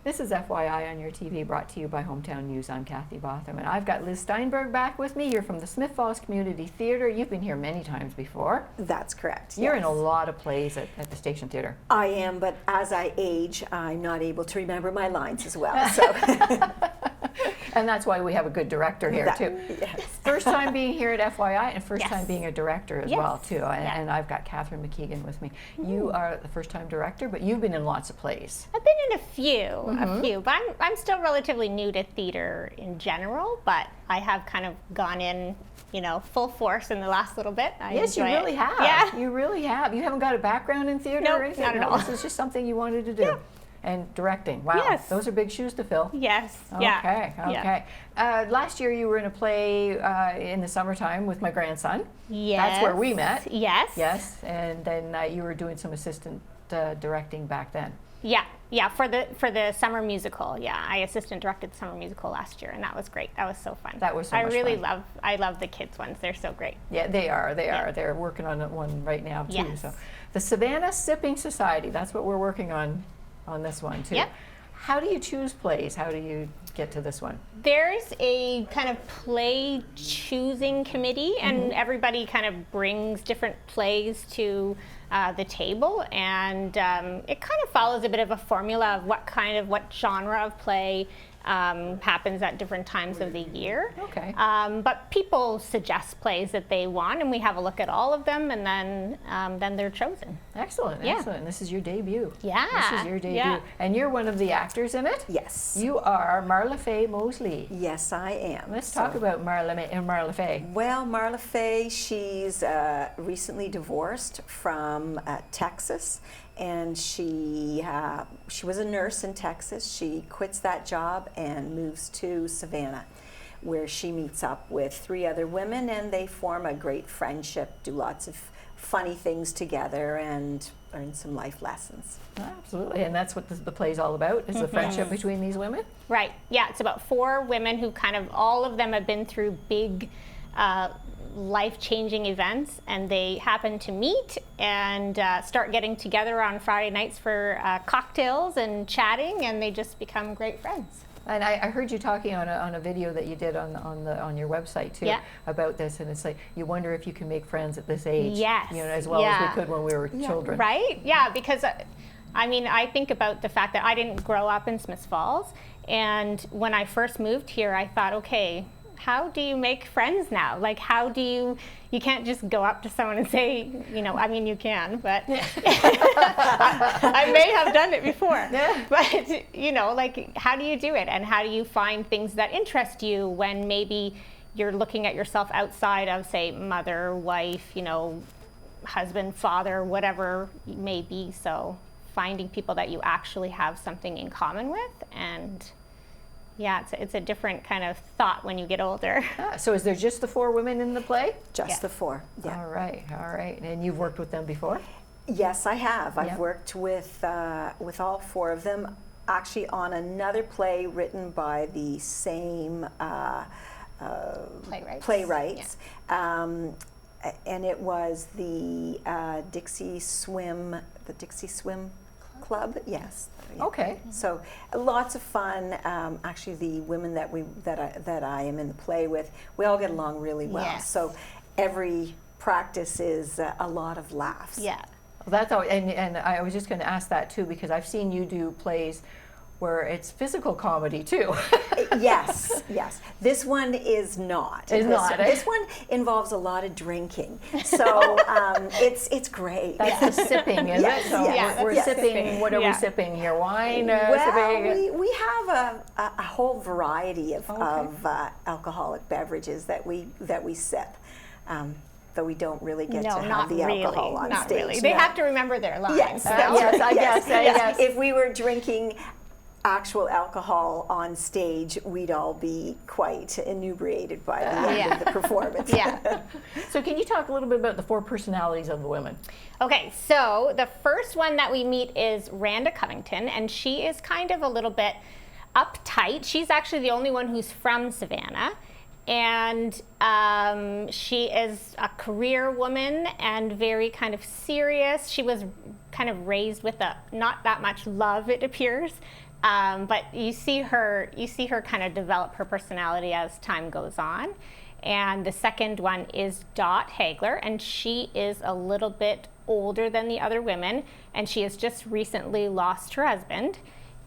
This is FYI on your TV, brought to you by Hometown News. I'm Kathy Botham, and I've got Liz Steinberg back with me. You're from the Smith Falls Community Theatre. You've been here many times before. That's correct. You're yes. in a lot of plays at the Station Theatre. I am, but as I age, I'm not able to remember my lines as well. So. And that's why we have a good director here, too. Yes. First time being here at FYI, and first Yes. time being a director as Yes. well, too. And, Yeah. and I've got Kathryn McKeigan with me. You are the first-time director, but you've been in lots of plays. I've been in a few, but I'm still relatively new to theater in general, but I have kind of gone in, full force in the last little bit. Yes, you enjoy really it. have. Yeah. You really have. You haven't got a background in theater Nope, or anything? not at No, all. This is just something you wanted to do. Yeah. And directing. Wow. Yes. Those are big shoes to fill. Yes. Okay, Yeah. okay. Yeah. Last year you were in a play in the summertime with my grandson. Yes. That's where we met. Yes. Yes, and then you were doing some assistant directing back then. Yeah. Yeah. For the summer musical. Yeah. I assistant directed the summer musical last year, and that was great. That was so fun. That was so much fun. I love the kids ones. They're so great. Yeah, they are. Yeah. They're working on one right now too. Yes. So, the Savannah Sipping Society. That's what we're working on this one too. Yep. How do you choose plays? How do you get to this one? There's a kind of play choosing committee, and everybody kind of brings different plays to the table, and it kind of follows a bit of a formula of what genre of play happens at different times of the year. Okay. But people suggest plays that they want, and we have a look at all of them, and then they're chosen. Excellent, Yeah. excellent. This is your debut. Yeah, This is your debut. yeah. And you're one of the actors in it? Yes. You are Marla Faye Mosley. Yes, I am. Let's talk about Marla Faye. Well, Marla Faye, she's recently divorced from Texas, and she was a nurse in Texas. She quits that job and moves to Savannah, where she meets up with 3 other women, and they form a great friendship, do lots of funny things together, and learn some life lessons. Absolutely, and that's what the play's all about, is the friendship between these women? Right. Yeah, it's about 4 women who all of them have been through big life-changing events, and they happen to meet and start getting together on Friday nights for cocktails and chatting, and they just become great friends. And I heard you talking on a video that you did on your website too, Yeah. about this, and it's like you wonder if you can make friends at this age, Yes. as well as we could when we were children. Right? Yeah, because I think about the fact that I didn't grow up in Smith Falls, and when I first moved here, I thought, okay, how do you make friends now? Like, how do you can't just go up to someone and say, you can, but I may have done it before. Yeah. But, like, how do you do it? And how do you find things that interest you when maybe you're looking at yourself outside of, say, mother, wife, husband, father, whatever it may be. So finding people that you actually have something in common with, and yeah, it's a different kind of thought when you get older. So is there just the 4 women in the play? Just Yeah. the 4. Yeah. All right. And you've worked with them before? Yes, I have. Yeah. I've worked with all 4 of them, actually on another play written by the same playwrights. And it was the Dixie Swim Club. Yes. Yeah. Okay. So lots of fun. Actually, the women that I am in the play with, we all get along really well. Yes. So every practice is a lot of laughs. Yeah. Well, that's all. And I was just going to ask that too, because I've seen you do plays where it's physical comedy too. Yes. This one is not. This one involves a lot of drinking. So it's great. That's the sipping, is Yes, it? So yes, we're yes. sipping. What are we Yeah. sipping here? Wine? Well, we have a whole variety of alcoholic beverages that we sip. Though we don't really get to have the alcohol on not stage. really. They have to remember their lines. Yes, Yes, I guess. If we were drinking actual alcohol on stage, we'd all be quite inebriated by the end of the performance. Yeah. So can you talk a little bit about the 4 personalities of the women? Okay, so the first one that we meet is Randa Covington, and she is kind of a little bit uptight. She's actually the only one who's from Savannah. And she is a career woman and very kind of serious. She was kind of raised with not that much love, it appears, But you see her kind of develop her personality as time goes on. And the second one is Dot Hagler, and she is a little bit older than the other women, and she has just recently lost her husband.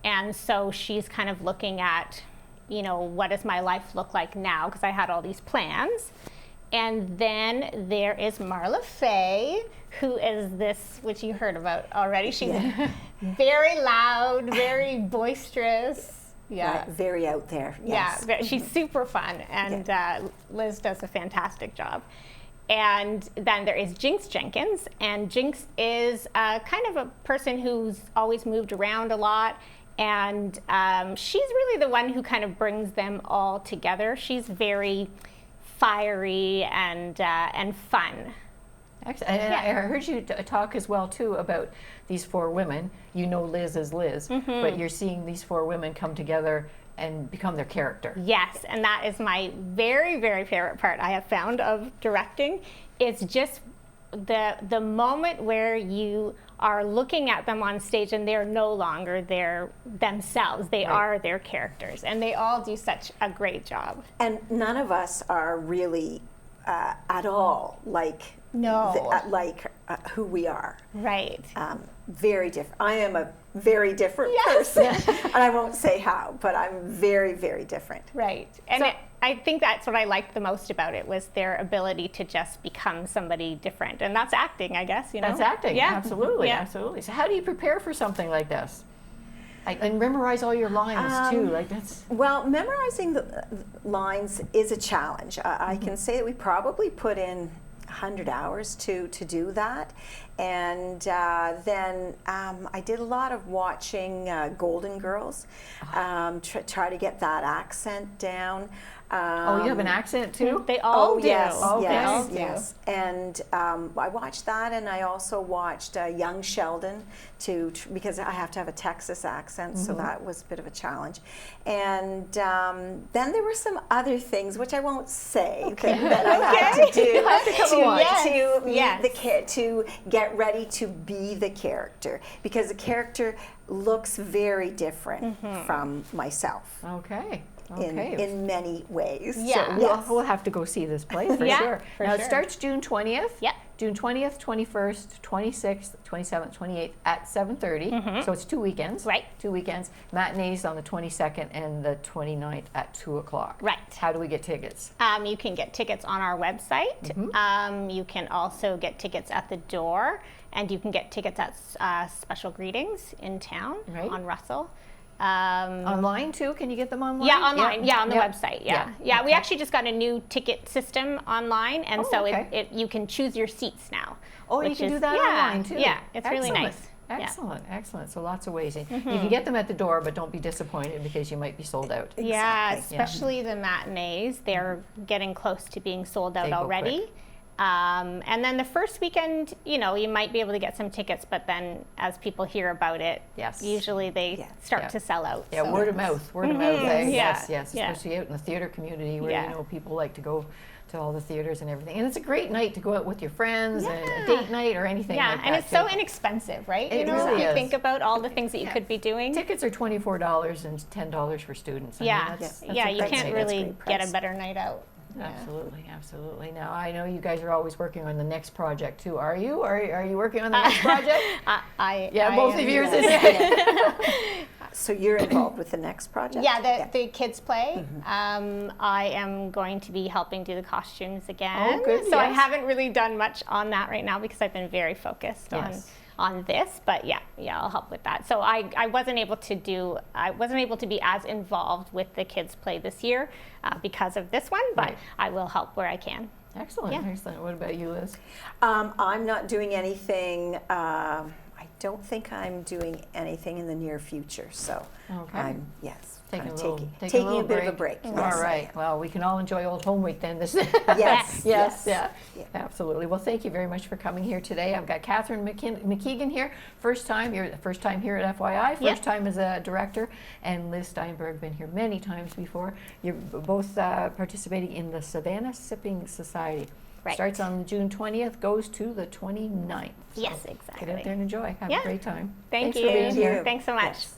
And so she's kind of looking at, what does my life look like now? Because I had all these plans. And then there is Marla Faye, who is this, which you heard about already. She's very loud, very boisterous. Yeah. Right, very out there. Yes. Yeah, she's super fun, and Liz does a fantastic job. And then there is Jinx Jenkins, and Jinx is kind of a person who's always moved around a lot, and she's really the one who kind of brings them all together. She's very fiery and fun. Excellent. And I heard you talk as well too about these 4 women. You know Liz as Liz, but you're seeing these 4 women come together and become their character. Yes, and that is my very, very favorite part I have found of directing. It's just the moment where you are looking at them on stage and they're no longer themselves. They are their characters, and they all do such a great job. And none of us are really at all like who we are. Right. Very different. I am a very different person, and I won't say how, but I'm very, very different. Right. And I think that's what I liked the most about it, was their ability to just become somebody different. And that's acting, I guess, That's acting, absolutely, Yeah. absolutely. So how do you prepare for something like this? And memorize all your lines too, Well, memorizing the lines is a challenge. I can say that we probably put in 100 hours to do that. And then I did a lot of watching Golden Girls, try to get that accent down. you have an accent too? They all do. Yes, Okay. yes, They all do. yes. And I watched that, and I also watched Young Sheldon because I have to have a Texas accent, so that was a bit of a challenge. And then there were some other things which I won't say that I had to do You have to come along. to meet the kid, to get ready to be the character, because the character looks very different from myself. Okay. In many ways. Yeah. So we'll have to go see this play for sure. for Now sure. it starts June 20th. Yep. June 20th, 21st, 26th, 27th, 28th at 7:30. So it's 2 weekends. Right. 2 weekends. Matinees on the 22nd and the 29th at 2 o'clock. Right. How do we get tickets? You can get tickets on our website. You can also get tickets at the door, and you can get tickets at Special Greetings in town on Russell. Online too? Can you get them online? Yeah, online. Yeah, on the website. Yeah. Yeah. We actually just got a new ticket system online, and so you can choose your seats now. Oh, you can do that online too. Yeah, it's really Excellent. nice. Excellent, excellent. So lots of ways. You can get them at the door, but don't be disappointed because you might be sold out. Yeah, Exactly. especially the matinees. They're getting close to being sold out They go already. quick. And then the first weekend, you might be able to get some tickets, but then as people hear about it, usually they start to sell out. Yeah, so. word of mouth, word of mouth. Yes, Yeah. especially out in the theater community where people like to go to all the theaters and everything. And it's a great night to go out with your friends and a date night or anything like that. And it's so inexpensive, right? It if really you is. think about all the things that you could be doing. Tickets are $24 and $10 for students. I mean, that's you a great can't night. really great get price. a better night out. Yeah. Absolutely, absolutely. Now I know you guys are always working on the next project too. Are you? Are you working on the next project? Both of yours. So you're involved with the next project? Yeah, the kids play. I am going to be helping do the costumes again. Oh, good, So I yes. haven't really done much on that right now because I've been very focused on this. But yeah, I'll help with that. So I wasn't able to be as involved with the kids play this year because of this one, but I will help where I can. Excellent, excellent. What about you, Liz? I'm not doing anything. I don't think I'm doing anything in the near future. So I'm Taking a taking little a bit of a break. All Yes. right. Well, we can all enjoy Old Home Week then. Yes. Absolutely. Well, thank you very much for coming here today. I've got Kathryn McKeigan here. First time. You're the first time here at FYI. First time as a director. And Liz Steinberg, been here many times before. You're both participating in the Savannah Sipping Society. Right. Starts on June 20th, goes to the 29th. So Yes, exactly. get out there and enjoy. Have a great time. Thank Thanks you. for being here. Thanks so much. Yes.